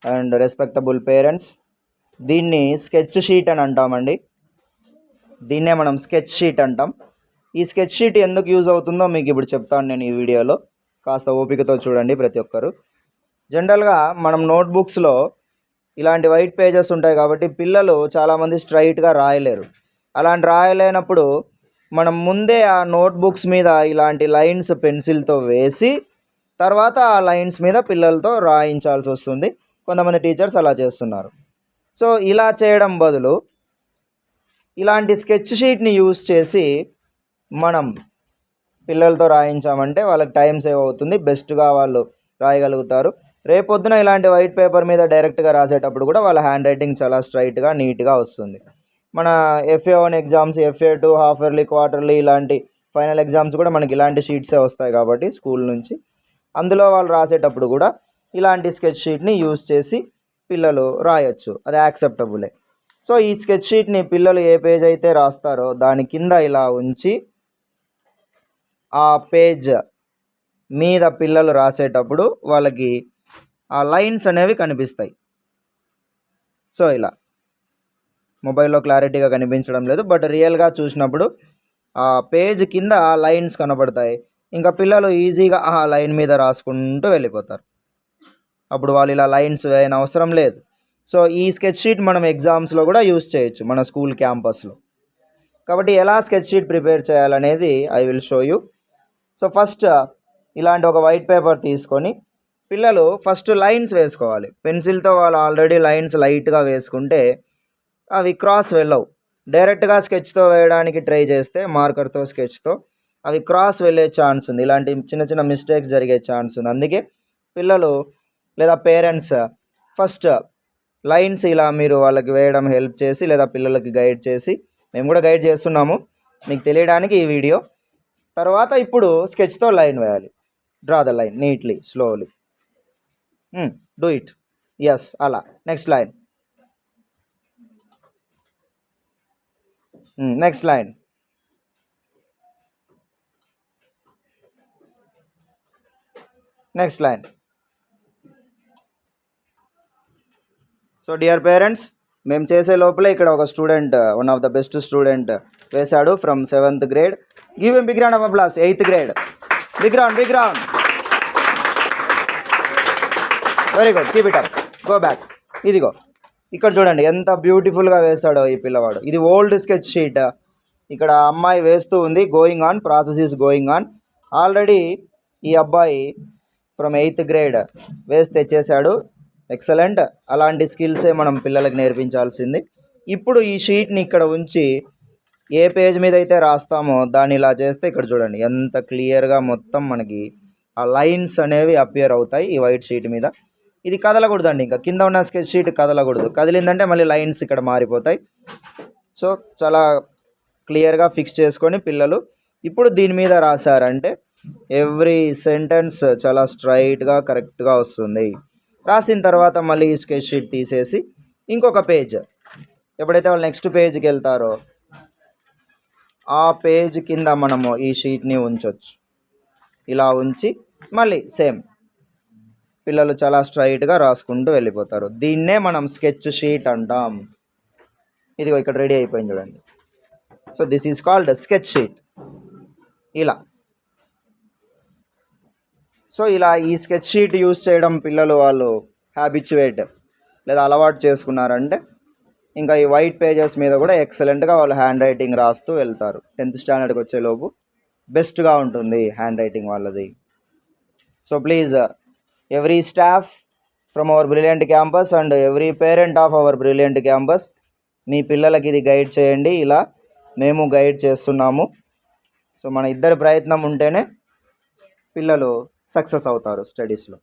And respectable parents. దీన్ని sketch sheet అని అంటామండి. దీన్నే మనం స్కెచ్ షీట్ అంటాం. ఈ స్కెచ్ షీట్ ఎందుకు యూజ్ అవుతుందో మీకు ఇప్పుడు చెప్తాను నేను ఈ వీడియోలో. కాస్త ఓపికతో చూడండి ప్రతి ఒక్కరు. జనరల్గా మనం నోట్బుక్స్లో ఇలాంటి వైట్ పేజెస్ ఉంటాయి కాబట్టి పిల్లలు చాలామంది స్ట్రైట్గా రాయలేరు. అలాంటి రాయలేనప్పుడు మనం ముందే ఆ నోట్బుక్స్ మీద ఇలాంటి లైన్స్ పెన్సిల్తో వేసి తర్వాత ఆ లైన్స్ మీద పిల్లలతో రాయించాల్సి వస్తుంది. కొంతమంది టీచర్స్ అలా చేస్తున్నారు. సో ఇలా చేయడం బదులు ఇలాంటి స్కెచ్ షీట్ని యూజ్ చేసి మనం పిల్లలతో రాయించామంటే వాళ్ళకి టైం సేవ్ అవుతుంది, బెస్ట్గా వాళ్ళు రాయగలుగుతారు. రేపొద్దున ఇలాంటి వైట్ పేపర్ మీద డైరెక్ట్గా రాసేటప్పుడు కూడా వాళ్ళ హ్యాండ్ రైటింగ్ చాలా స్ట్రైట్గా నీట్గా వస్తుంది. మన FA1 exams, FA2, half yearly, quarterly ఇలాంటి ఫైనల్ ఎగ్జామ్స్ కూడా మనకి ఇలాంటి షీట్సే వస్తాయి కాబట్టి స్కూల్ నుంచి అందులో వాళ్ళు రాసేటప్పుడు కూడా ఇలాంటి స్కెచ్ షీట్ని యూజ్ చేసి పిల్లలు రాయొచ్చు. అది యాక్సెప్టబులే. సో ఈ స్కెచ్ షీట్ని పిల్లలు ఏ పేజ్ అయితే రాస్తారో దాని కింద ఇలా ఉంచి ఆ పేజ్ మీద పిల్లలు రాసేటప్పుడు వాళ్ళకి ఆ లైన్స్ అనేవి కనిపిస్తాయి. సో ఇలా మొబైల్లో క్లారిటీగా కనిపించడం లేదు, బట్ రియల్గా చూసినప్పుడు ఆ పేజ్ కింద లైన్స్ కనబడతాయి. ఇంకా పిల్లలు ఈజీగా ఆ లైన్ మీద రాసుకుంటూ వెళ్ళిపోతారు. అప్పుడు వాళ్ళు ఇలా లైన్స్ వేయని అవసరం లేదు. సో ఈ స్కెచ్ షీట్ మనం ఎగ్జామ్స్లో కూడా యూజ్ చేయొచ్చు మన స్కూల్ క్యాంపస్లో. కాబట్టి ఎలా స్కెచ్ షీట్ ప్రిపేర్ చేయాలనేది I will show you. So first ఇలాంటి ఒక వైట్ పేపర్ తీసుకొని పిల్లలు ఫస్ట్ లైన్స్ వేసుకోవాలి. పెన్సిల్తో వాళ్ళు ఆల్రెడీ లైన్స్ లైట్గా వేసుకుంటే అవి క్రాస్ వెళ్ళవు. డైరెక్ట్గా స్కెచ్తో వేయడానికి ట్రై చేస్తే మార్కర్తో స్కెచ్తో అవి క్రాస్ వెళ్ళే ఛాన్స్ ఉంది. ఇలాంటి చిన్న చిన్న మిస్టేక్స్ జరిగే ఛాన్స్ ఉంది. అందుకే పిల్లలు లేదా పేరెంట్స్ ఫస్ట్ లైన్స్ ఇలా మీరు వాళ్ళకి వేయడం హెల్ప్ చేసి లేదా పిల్లలకి గైడ్ చేసి, మేము కూడా గైడ్ చేస్తున్నాము మీకు తెలియడానికి ఈ వీడియో. తర్వాత ఇప్పుడు స్కెచ్తో లైన్ వేయాలి. Draw the line neatly, slowly. Do it. Yes, అలా. Next line, next line. Next line. So dear parents, మేము చేసే లోపలే ఇక్కడ ఒక student, one of the best student వేశాడు from 7th grade. Give him big round of applause. 8th grade. Big round, big round. Very good, keep it up. Go back. ఇదిగో ఇక్కడ చూడండి ఎంత బ్యూటిఫుల్గా వేశాడో ఈ పిల్లవాడు. ఇది ఓల్డ్ స్కెచ్ షీట్. ఇక్కడ అమ్మాయి వేస్తూ ఉంది. Going on, process is going on. Already ఈ అబ్బాయి ఫ్రమ్ 8th grade వేసి తెచ్చేశాడు. ఎక్సలెంట్. అలాంటి స్కిల్సే మనం పిల్లలకు నేర్పించాల్సింది. ఇప్పుడు ఈ షీట్ని ఇక్కడ ఉంచి ఏ పేజ్ మీద అయితే రాస్తామో దాన్ని ఇలా చేస్తే ఇక్కడ చూడండి ఎంత క్లియర్గా మొత్తం మనకి ఆ లైన్స్ అనేవి అపియర్ అవుతాయి ఈ వైట్ షీట్ మీద. ఇది కదలకూడదండి, ఇంకా కింద ఉన్న స్కెచ్ షీట్ కదలకూడదు. కదిలిందంటే మళ్ళీ లైన్స్ ఇక్కడ మారిపోతాయి. సో చాలా క్లియర్గా ఫిక్స్ చేసుకొని పిల్లలు ఇప్పుడు దీని మీద రాశారంటే ఎవ్రీ సెంటెన్స్ చాలా స్ట్రైట్గా కరెక్ట్గా వస్తుంది. రాసిన తర్వాత మళ్ళీ ఈ స్కెచ్ షీట్ తీసేసి ఇంకొక పేజ్, ఎప్పుడైతే వాళ్ళు నెక్స్ట్ పేజ్కి వెళ్తారో ఆ పేజ్ కింద మనము ఈ షీట్ని ఉంచవచ్చు. ఇలా ఉంచి మళ్ళీ సేమ్ పిల్లలు చాలా స్ట్రైట్గా రాసుకుంటూ వెళ్ళిపోతారు. దీన్నే మనం స్కెచ్ షీట్ అంటాం. ఇదిగో ఇక్కడ రెడీ అయిపోయింది చూడండి. So this is called sketch sheet. ఇలా సో ఇలా ఈ స్కెచ్ షీట్ యూజ్ చేయడం పిల్లలు వాళ్ళు హ్యాబిచువేట్ లేదా అలవాటు చేసుకున్నారంటే ఇంకా ఈ వైట్ పేజెస్ మీద కూడా ఎక్సలెంట్గా వాళ్ళు హ్యాండ్ రైటింగ్ రాస్తూ వెళ్తారు. 10th standardకి వచ్చేలోపు బెస్ట్గా ఉంటుంది హ్యాండ్ రైటింగ్ వాళ్ళది. So please every staff from our brilliant campus and every parent of our brilliant campus, మీ పిల్లలకి ఇది గైడ్ చేయండి. ఇలా మేము గైడ్ చేస్తున్నాము. సో మన ఇద్దరి ప్రయత్నం ఉంటేనే పిల్లలు సక్సెస్ అవుతారు స్టడీస్లో.